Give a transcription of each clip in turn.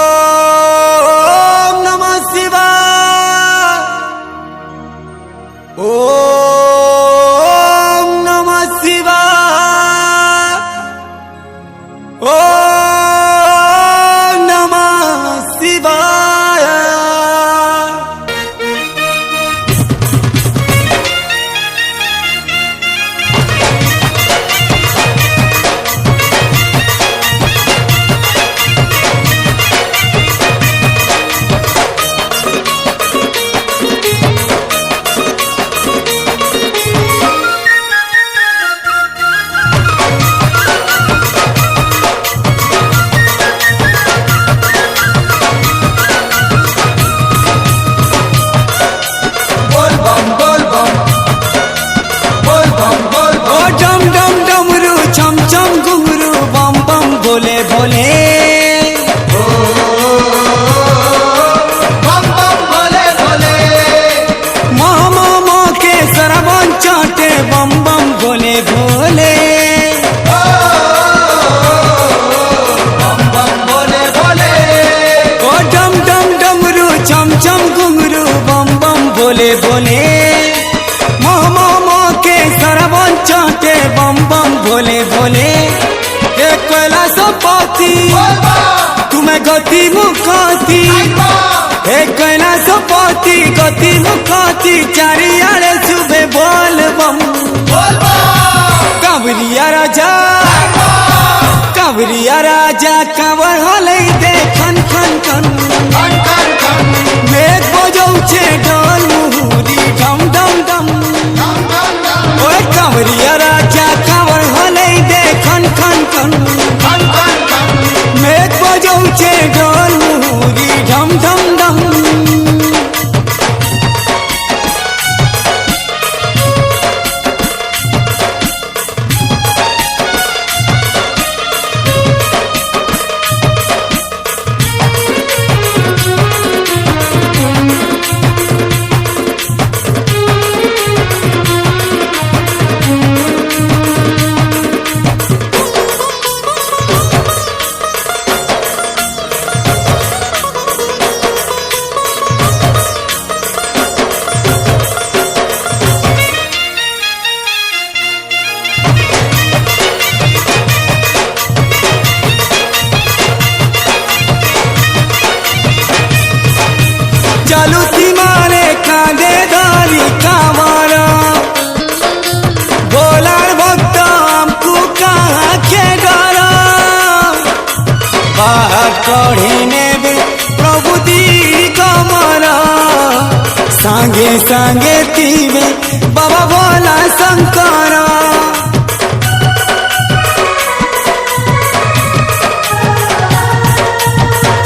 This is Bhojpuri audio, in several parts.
ओम नमः शिवाय। ओम नमः शिवाय। ओम नमः शिवाय। भोले भोले बम बम भोले भोले मामा के सरवन चाटे बम बम भोले भोले बम बम भोले भोले ओ डम डम डमरू चम चम घुंघरू बम बम भोले भोले मामा के सरवन चाटे बम बम भोले भोले एक कैलाशपति तुम्हें गति मुखाती एक कैलाशपति गति मुखाती चारियाड़े सुबह बोल बम कांवरिया राजा कांवर हले दे खन खन खन मेघ बजौछे ढोल मुहुरी ढम ढम ढम ओए कांवरिया राजा कांवर हले दे खन खन खन मेघ बजौछे ढोल मुहुरी ढम ढम ढम चालू सीमारे कांदे धारी कामारा बोलार भक्त हमको कहाँ के डरा बाहर कढ़ी नेबे प्रभु दी कमरा सांगे सांगे तीवे बाबा भोला शंकरा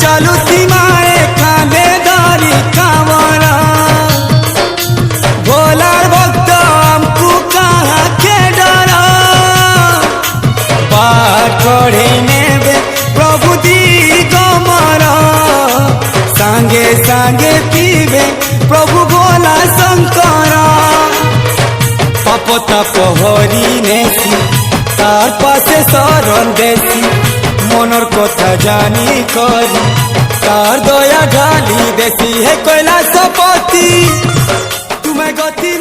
चालू सीमारे कांदे धारी कामारा भोलार भक्त हमको कहाँ के डरा बाहर कढ़ी नेबे प्रभु दी कमरा सांगे सांगे पीबे प्रभु भोला शंकरा पाप ताप हरि नेसी तार पासे शरण देसी मनर कथा जानी करी तार दया ढाली देसी है कैलाशपति तुम्हें गति